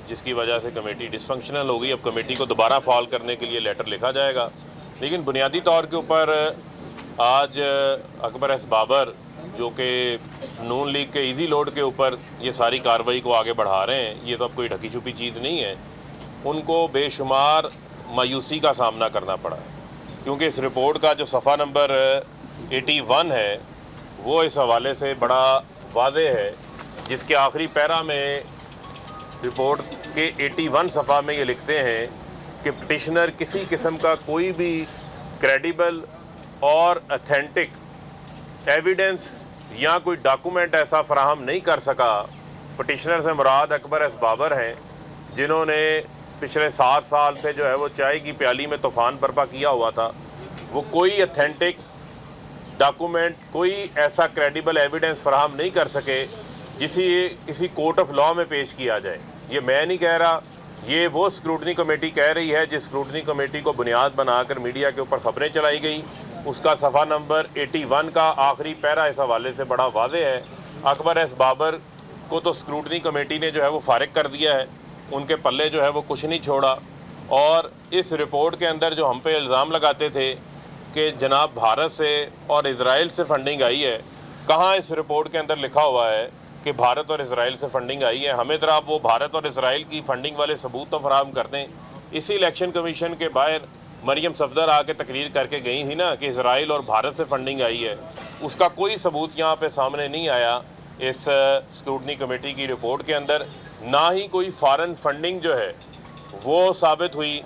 जिसकी वजह से कमेटी डिसफंक्शनल हो गई। अब कमेटी को दोबारा फॉल करने के लिए लेटर लिखा जाएगा, लेकिन बुनियादी तौर के ऊपर आज अकबर एस बाबर जो कि नून लीग के इजी लोड के ऊपर ये सारी कार्रवाई को आगे बढ़ा रहे हैं, ये तो अब कोई ढकी छुपी चीज़ नहीं है। उनको बेशुमार मायूसी का सामना करना पड़ा है, क्योंकि इस रिपोर्ट का जो सफ़ा नंबर 81 है वो इस हवाले से बड़ा वाज़े है, जिसके आखिरी पैरा में रिपोर्ट के 81 सफ़ा में ये लिखते हैं कि पिटिशनर किसी किस्म का कोई भी क्रेडिबल और अथेंटिक एविडेंस या कोई डॉक्यूमेंट ऐसा फराहम नहीं कर सका। पिटिशनर से मुराद अकबर एस बाबर हैं, जिन्होंने पिछले 7 साल से जो है वो चाय की प्याली में तूफ़ान बर्पा किया हुआ था। वो कोई अथेंटिक डॉक्यूमेंट, कोई ऐसा क्रेडिबल एविडेंस फराहम नहीं कर सके किसी कोर्ट ऑफ लॉ में पेश किया जाए। ये मैं नहीं कह रहा, ये वो स्क्रूटनी कमेटी कह रही है, जिस स्क्रूटनी कमेटी को बुनियाद बनाकर मीडिया के ऊपर खबरें चलाई गई। उसका सफ़ा नंबर 81 का आखिरी पैरा इस हवाले से बड़ा वाज़े है। अकबर एस बाबर को तो स्क्रूटनी कमेटी ने जो है वो फारिग कर दिया है, उनके पल्ले जो है वो कुछ नहीं छोड़ा। और इस रिपोर्ट के अंदर जो हम पे इल्ज़ाम लगाते थे कि जनाब भारत से और इज़राइल से फ़ंडिंग आई है, कहाँ इस रिपोर्ट के अंदर लिखा हुआ है कि भारत और इज़राइल से फ़ंडिंग आई है? हमें तरह आप वो भारत और इज़राइल की फ़ंडिंग वाले सबूत तो फराहम कर दें। इसी इलेक्शन कमीशन के बाहर मरियम सफदर आके तकरीर करके गई थी ना कि इज़राइल और भारत से फ़ंडिंग आई है, उसका कोई सबूत यहाँ पे सामने नहीं आया इस स्क्रूटनी कमेटी की रिपोर्ट के अंदर। ना ही कोई फ़ॉरेन फंडिंग जो है वो साबित हुई,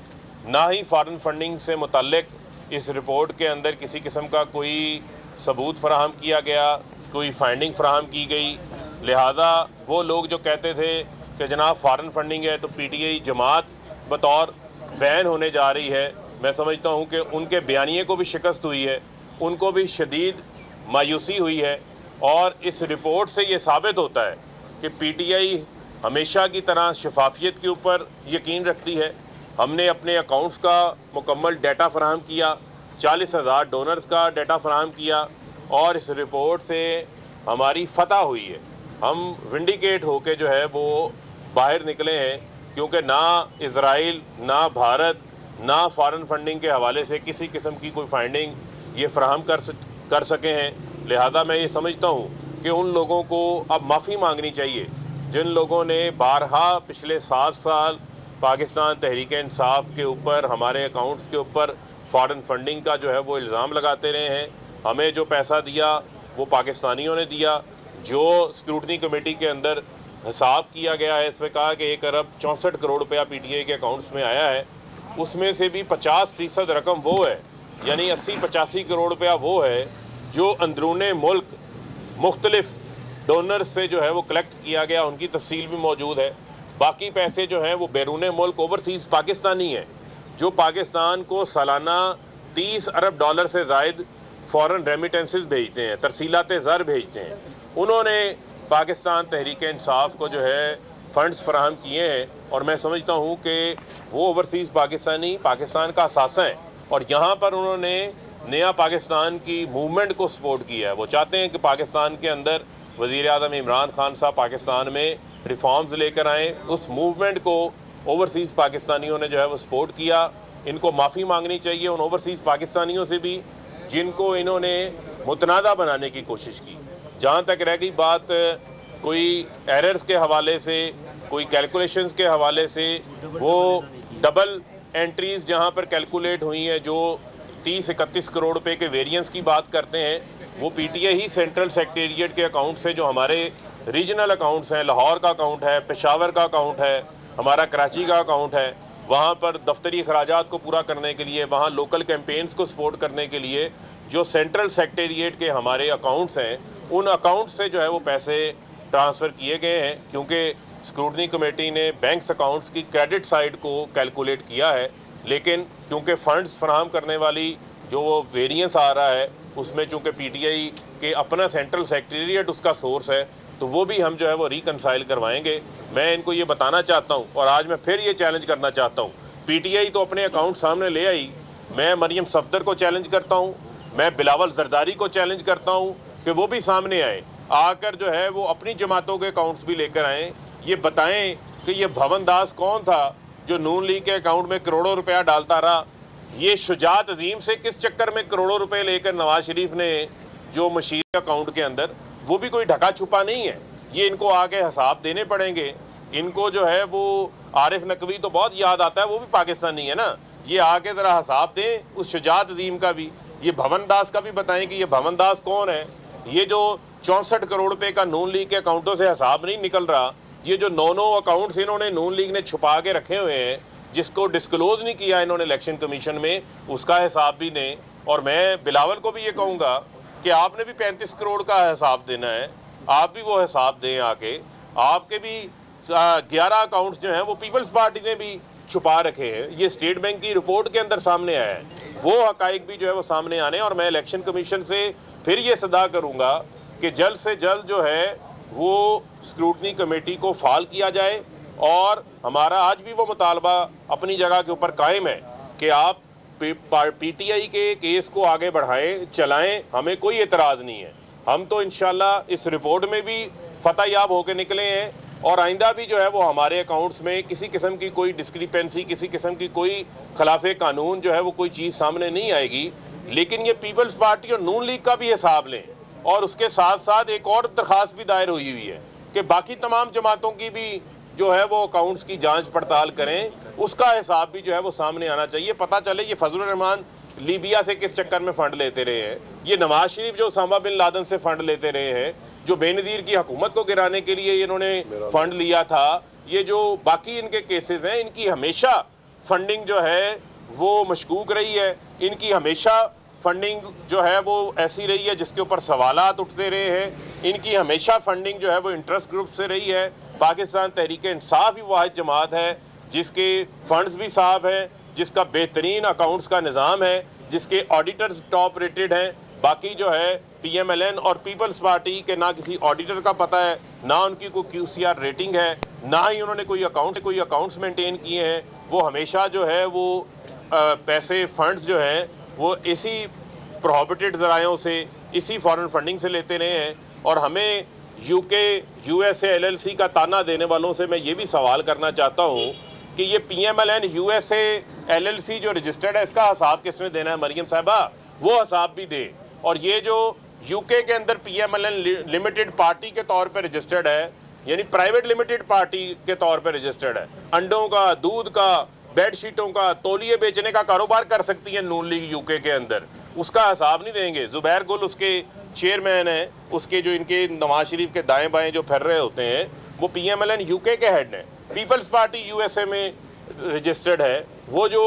ना ही फ़ॉरेन फंडिंग से मुतल्लिक इस रिपोर्ट के अंदर किसी किस्म का कोई सबूत फराहम किया गया, कोई फाइंडिंग फराहम की गई। लिहाजा वो लोग जो कहते थे कि जनाब फ़ॉरेन फंडिंग है तो PTI जमात बतौर बैन होने जा रही है, मैं समझता हूँ कि उनके बयानिए को भी शिकस्त हुई है, उनको भी शदीद मायूसी हुई है। और इस रिपोर्ट से ये साबित होता है कि PTI हमेशा की तरह शफाफियत के ऊपर यकीन रखती है। हमने अपने अकाउंट्स का मुकम्मल डाटा फराहम किया, 40,000 डोनर्स का डाटा फराहम किया, और इस रिपोर्ट से हमारी फतह हुई है। हम विंडिकेट होके जो है वो बाहर निकले हैं, क्योंकि ना इज़राइल, ना भारत, ना फ़ॉरेन फंडिंग के हवाले से किसी किस्म की कोई फाइंडिंग ये फराहम कर सके हैं। लिहाजा मैं ये समझता हूँ कि उन लोगों को अब माफ़ी मांगनी चाहिए जिन लोगों ने बारहा पिछले 7 साल पाकिस्तान तहरीक इंसाफ के ऊपर, हमारे अकाउंट्स के ऊपर फ़ॉरेन फंडिंग का जो है वो इल्ज़ाम लगाते रहे हैं। हमें जो पैसा दिया वो पाकिस्तानियों ने दिया। जो स्क्रूटनी कमेटी के अंदर हिसाब किया गया है, इसमें कहा कि 1 अरब 64 करोड़ रुपया PTI के अकाउंट्स में आया है, उसमें से भी 50% रकम वो है, यानी 80-85 करोड़ रुपया वो है जो अंदरूने मुल्क मुख्तलिफ डोनर्स से जो है वो कलेक्ट किया गया, उनकी तफसील भी मौजूद है। बाकी पैसे जो हैं वो बैरून मुल्क ओवरसीज़ पाकिस्तानी हैं, जो पाकिस्तान को सालाना 30 अरब डॉलर से ज़ायद फ़ॉरेन रेमिटेंसेस भेजते हैं, तरसीलात ज़र भेजते हैं। उन्होंने पाकिस्तान तहरीक इंसाफ को जो है फ़ंड्स फराहम किए हैं, और मैं समझता हूँ कि वो ओवरसीज़ पाकिस्तानी पाकिस्तान का असासा है, और यहाँ पर उन्होंने नया पाकिस्तान की मूवमेंट को सपोर्ट किया है। वो चाहते हैं कि पाकिस्तान के अंदर वज़ीर आज़म इमरान खान साहब पाकिस्तान में रिफॉर्म्स लेकर आएँ। उस मूवमेंट को ओवरसीज़ पाकिस्तानियों ने जो है वो सपोर्ट किया। इनको माफ़ी मांगनी चाहिए उन ओवरसीज़ पाकिस्तानियों से भी जिनको इन्होंने मुतनाज़ा बनाने की कोशिश की। जहाँ तक रह गई बात कोई एरर्स के हवाले से, कोई कैलकुलेशंस के हवाले से, वो डबल एंट्रीज़ जहाँ पर कैलकुलेट हुई हैं, जो 30-31 करोड़ रुपए के वेरिएंस की बात करते हैं, वो PTI ही सेंट्रल सेक्रेटेरिएट के अकाउंट से, जो हमारे रीजनल अकाउंट्स हैं, लाहौर का अकाउंट है, पेशावर का अकाउंट है, हमारा कराची का अकाउंट है, वहाँ पर दफ्तरी अखराजात को पूरा करने के लिए, वहाँ लोकल कैंपेन्स को सपोर्ट करने के लिए जो सेंट्रल सेक्रेटेरिएट के हमारे अकाउंट्स हैं, उन अकाउंट से जो है वो पैसे ट्रांसफ़र किए गए हैं। क्योंकि स्क्रूटनी कमेटी ने बैंक्स अकाउंट्स की क्रेडिट साइड को कैलकुलेट किया है, लेकिन क्योंकि फ़ंड्स फराहम करने वाली जो वो वेरिएंस आ रहा है उसमें चूँकि PTI के अपना सेंट्रल सेक्रेटेरिएट उसका सोर्स है, तो वो भी हम जो है वो रिकनसाइल करवाएंगे। मैं इनको ये बताना चाहता हूँ, और आज मैं फिर ये चैलेंज करना चाहता हूँ, PTI तो अपने अकाउंट सामने ले आई, मैं मरियम सफदर को चैलेंज करता हूँ, मैं बिलावल जरदारी को चैलेंज करता हूँ कि वो भी सामने आए, आकर जो है वो अपनी जमातों के अकाउंट्स भी लेकर आएँ, ये बताएं कि ये भवन दास कौन था जो नून लीग के अकाउंट में करोड़ों रुपया डालता रहा। ये शुजात अजीम से किस चक्कर में करोड़ों रुपए लेकर नवाज शरीफ ने जो मशीर अकाउंट के अंदर, वो भी कोई ढका छुपा नहीं है। ये इनको आके हिसाब देने पड़ेंगे। इनको जो है वो आरिफ नकवी तो बहुत याद आता है, वो भी पाकिस्तानी है ना। ये आके ज़रा हिसाब दें उस शुजात अजीम का भी, ये भवन दास का भी बताएं कि ये भवन दास कौन है। ये जो 64 करोड़ रुपए का नून लीग के अकाउंटों से हिसाब नहीं निकल रहा, ये जो 9 अकाउंट्स इन्होंने नून लीग ने छुपा के रखे हुए हैं, जिसको डिस्क्लोज नहीं किया इन्होंने इलेक्शन कमीशन में, उसका हिसाब भी दें। और मैं बिलावल को भी ये कहूँगा कि आपने भी 35 करोड़ का हिसाब देना है, आप भी वो हिसाब दें आके। आपके भी 11 अकाउंट्स जो हैं वो पीपल्स पार्टी ने भी छुपा रखे हैं। ये स्टेट बैंक की रिपोर्ट के अंदर सामने आया है, वो हकाइक भी जो है वो सामने आने। और मैं इलेक्शन कमीशन से फिर ये सदा करूँगा कि जल्द से जल्द जो है वो स्क्रूटनी कमेटी को फाल किया जाए। और हमारा आज भी वो मुतालबा अपनी जगह के ऊपर कायम है कि आप पीटीआई के केस को आगे बढ़ाएं, चलाएं, हमें कोई एतराज़ नहीं है। हम तो इंशाल्लाह इस रिपोर्ट में भी फतह याब होकर निकले हैं और आइंदा भी जो है वो हमारे अकाउंट्स में किसी किस्म की कोई डिस्क्रिपेंसी, किसी किस्म की कोई खिलाफ कानून जो है वो कोई चीज़ सामने नहीं आएगी। लेकिन ये पीपल्स पार्टी और नून लीग का भी हिसाब लें। और उसके साथ साथ एक और दरख्वास्त भी दायर हुई है कि बाकी तमाम जमातों की भी जो है वो अकाउंट्स की जांच पड़ताल करें, उसका हिसाब भी जो है वो सामने आना चाहिए। पता चले ये फजलुर रहमान लीबिया से किस चक्कर में फ़ंड लेते रहे हैं, ये नवाज शरीफ जो उसामा बिन लादेन से फ़ंड लेते रहे हैं, जो बेनज़ीर की हुकूमत को गिराने के लिए इन्होंने फ़ंड लिया था, ये जो बाकी इनके केसेस हैं, इनकी हमेशा फंडिंग जो है वो मशकूक रही है। इनकी हमेशा फंडिंग जो है वो ऐसी रही है जिसके ऊपर सवालात उठते रहे हैं। इनकी हमेशा फंडिंग जो है वो इंटरेस्ट ग्रुप से रही है। पाकिस्तान तहरीक इंसाफ ही वाहिद जमात है जिसके फंड्स भी साफ हैं, जिसका बेहतरीन अकाउंट्स का निज़ाम है, जिसके ऑडिटर्स टॉप रेटेड हैं। बाकी जो है PMLN और पीपल्स पार्टी के ना किसी ऑडिटर का पता है, ना उनकी कोई QCR रेटिंग है, ना ही उन्होंने कोई अकाउंट्स मेंटेन किए हैं। वो हमेशा जो है वो पैसे फंड्स जो हैं वो इसी प्रोहिबिटेड ज़रायों से, इसी फॉरेन फंडिंग से लेते रहे हैं। और हमें UK USA LLC का ताना देने वालों से मैं ये भी सवाल करना चाहता हूँ कि ये PMLN USA LLC जो रजिस्टर्ड है, इसका हिसाब किसने देना है? मरियम साहिबा वो हिसाब भी दे। और ये जो UK के अंदर PMLN लिमिटेड पार्टी के तौर पर रजिस्टर्ड है, यानी प्राइवेट लिमिटेड पार्टी के तौर पर रजिस्टर्ड है, अंडों का, दूध का, बेडशीटों का, तौलिए बेचने का कारोबार कर सकती है नून लीग UK के अंदर, उसका हिसाब नहीं देंगे। जुबैर गुल उसके चेयरमैन हैं, उसके जो इनके नवाज शरीफ के दाएं बाएं जो फिर रहे होते हैं वो PMLN UK के हेड हैं। पीपल्स पार्टी USA में रजिस्टर्ड है। वो जो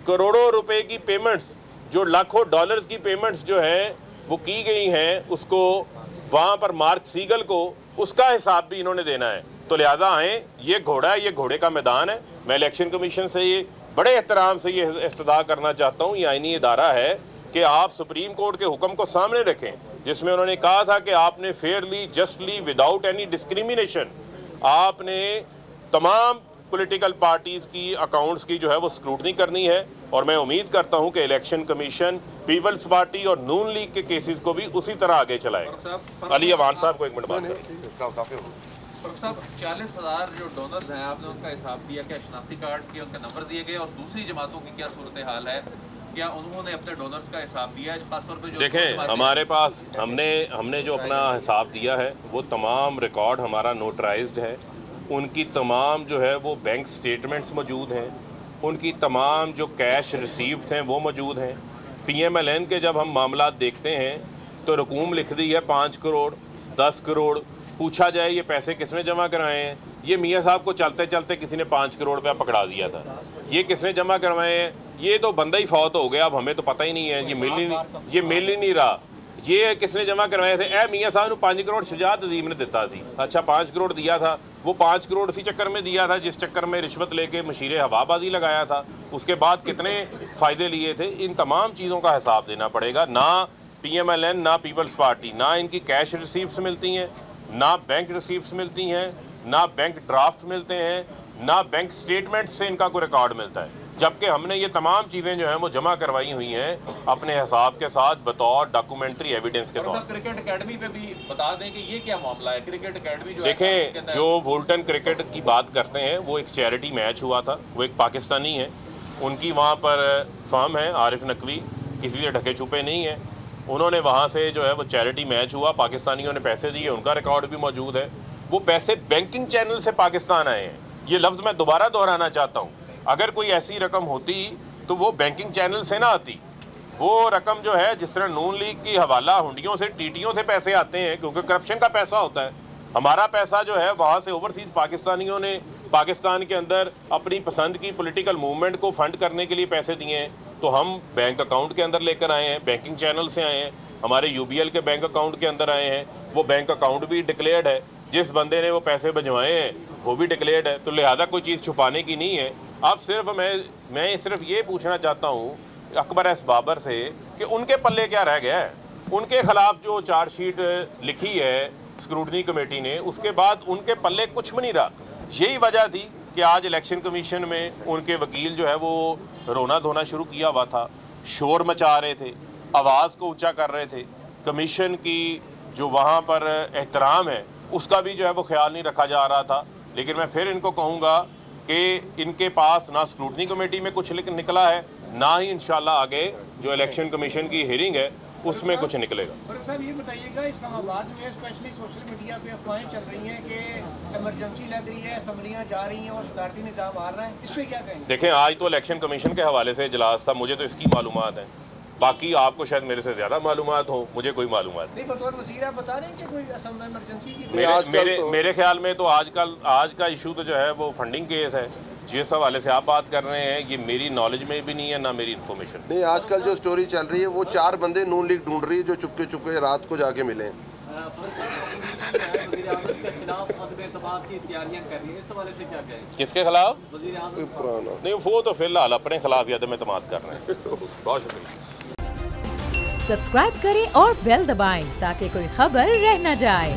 करोड़ों रुपए की पेमेंट्स, जो लाखों डॉलर्स की पेमेंट्स जो हैं वो की गई हैं, उसको वहाँ पर मार्क सीगल को, उसका हिसाब भी इन्होंने देना है। तो लिहाजा आएँ, ये घोड़ा है, ये घोड़े का मैदान है। मैं इलेक्शन कमीशन से ये बड़े एहतराम से ये इस्तदा करना चाहता हूँ, ये आईनी इदारा है कि आप सुप्रीम कोर्ट के हुक्म को सामने रखें जिसमें उन्होंने कहा था कि आपने Fairlie, justly, without any discrimination आपने तमाम पॉलिटिकल पार्टीज़ की अकाउंट्स की जो है वो स्क्रूटनी करनी है। और मैं उम्मीद करता हूं कि इलेक्शन कमीशन पीपल्स पार्टी और नून लीग के केसेस को भी उसी तरह आगे चलाएगा। अली अवान साहब को एक मिनट बात करें। साहब 40,000 जो डोनर्स हैं, आपने उनका हिसाब दिया, क्या शनाख्ती कार्ड के उनके नंबर दिए गए? और दूसरी जमातों की क्या सूरत हाल है, क्या उन्होंने अपने डोनर्स का हिसाब दिया है? खासतौर पे जो देखें, हमारे पास हमने जो अपना हिसाब दिया है वो तमाम रिकॉर्ड हमारा नोटराइज्ड है। उनकी तमाम जो है वो बैंक स्टेटमेंट्स मौजूद हैं, उनकी तमाम जो कैश रिसीव्ड्स हैं वो मौजूद हैं। PMLN के जब हम मामला देखते हैं तो रकूम लिख दी है 5 करोड़, 10 करोड़। पूछा जाए ये पैसे किसने जमा कराए हैं, ये मियाँ साहब को चलते चलते किसी ने 5 करोड़ रुपया पकड़ा दिया था। ये किसने जमा करवाए हैं? ये तो बंदा ही फौत हो गया, अब हमें तो पता ही नहीं है, ये मिल ही नहीं रहा। ये किसने जमा करवाए थे? ए मियाँ साहब ने 5 करोड़ शुजात अजीम ने दिता सी। अच्छा 5 करोड़ दिया था, वो 5 करोड़ इसी चक्कर में दिया था जिस चक्कर में रिश्वत लेके मशीरे हवाबाजी लगाया था। उसके बाद कितने फ़ायदे लिए थे? इन तमाम चीज़ों का हिसाब देना पड़ेगा। ना PMLN, ना पीपल्स पार्टी, ना इनकी कैश रिसीप्ट्स मिलती हैं, ना बैंक रिसीप्ट्स मिलती हैं, ना बैंक ड्राफ्ट मिलते हैं, ना बैंक स्टेटमेंट से इनका कोई रिकॉर्ड मिलता है। जबकि हमने ये तमाम चीज़ें जो हैं वो जमा करवाई हुई हैं अपने हिसाब के साथ बतौर डॉक्यूमेंट्री एविडेंस के तौर। क्रिकेट एकेडमी पे भी बता दें कि ये क्या मामला है। क्रिकेट एकेडमी जो देखें, जो वोल्टन क्रिकेट की बात करते हैं वो एक चैरिटी मैच हुआ था, वो एक पाकिस्तानी है, उनकी वहाँ पर फर्म है आरिफ नकवी, किसी से ढके छुपे नहीं है। उन्होंने वहाँ से जो है वो चैरिटी मैच हुआ, पाकिस्तानियों ने पैसे दिए, उनका रिकॉर्ड भी मौजूद है। वो पैसे बैंकिंग चैनल से पाकिस्तान आए हैं। ये लफ्ज़ मैं दोबारा दोहराना चाहता हूँ, अगर कोई ऐसी रकम होती तो वो बैंकिंग चैनल से ना आती। वो रकम जो है, जिस तरह नून लीग की हवाला हुंडियों से, टीटियों से पैसे आते हैं, क्योंकि करप्शन का पैसा होता है। हमारा पैसा जो है वहाँ से ओवरसीज़ पाकिस्तानियों ने पाकिस्तान के अंदर अपनी पसंद की पॉलिटिकल मूवमेंट को फंड करने के लिए पैसे दिए हैं, तो हम बैंक अकाउंट के अंदर लेकर आए हैं, बैंकिंग चैनल से आए हैं, हमारे UBL के बैंक अकाउंट के अंदर आए हैं। वो बैंक अकाउंट भी डिक्लेयर्ड है, जिस बंदे ने वो पैसे भिजवाए हैं वो भी डिक्लेयर्ड है, तो लिहाजा कोई चीज़ छुपाने की नहीं है। अब सिर्फ मैं सिर्फ ये पूछना चाहता हूँ अकबर एस बाबर से कि उनके पल्ले क्या रह गया है। उनके खिलाफ जो चार्जशीट लिखी है स्क्रूटनी कमेटी ने, उसके बाद उनके पल्ले कुछ भी नहीं रहा। यही वजह थी कि आज इलेक्शन कमीशन में उनके वकील जो है वो रोना धोना शुरू किया हुआ था, शोर मचा रहे थे, आवाज़ को ऊंचा कर रहे थे। कमीशन की जो वहाँ पर एहतराम है उसका भी जो है वो ख्याल नहीं रखा जा रहा था। लेकिन मैं फिर इनको कहूँगा कि इनके पास ना स्क्रूटनी कमेटी में कुछ निकला है, ना ही इंशाल्लाह आगे जो इलेक्शन कमीशन की हियरिंग है उसमें कुछ निकलेगा। और साहब ये बताइएगा, इस्लामाबाद में स्पेशली सोशल मीडिया पे अफवाहें चल रही हैं कि इमरजेंसी लग रही है, असम्बलियाँ जा रही हैं और सदारती निज़ाम आ रहा है, इससे क्या कहेंगे? देखें, आज तो इलेक्शन कमीशन के हवाले से इजलास था, मुझे तो इसकी मालूमात है, बाकी आपको शायद मेरे से ज़्यादा मालूमात हो, मुझे कोई मालूमात नहीं। बतौर वज़ीर आप बता रहे हैं कि कोई इमरजेंसी की मेरे ख्याल में तो आज का इशू तो जो है वो फंडिंग केस है। जिस हवाले से आप बात कर रहे हैं ये मेरी नॉलेज में भी नहीं है, ना मेरी इन्फॉर्मेशन। नहीं, आजकल जो स्टोरी चल रही है वो 4 बंदे नून लीग ढूंढ रही है जो चुपके चुपके रात को जाके मिले। किसके खिलाफ? नहीं, वो तो फिलहाल अपने खिलाफ अदम एतमाद कर रहे हैं। बहुत शुक्रिया। सब्सक्राइब करें और बेल दबाएं ताकि कोई खबर रह न जाए।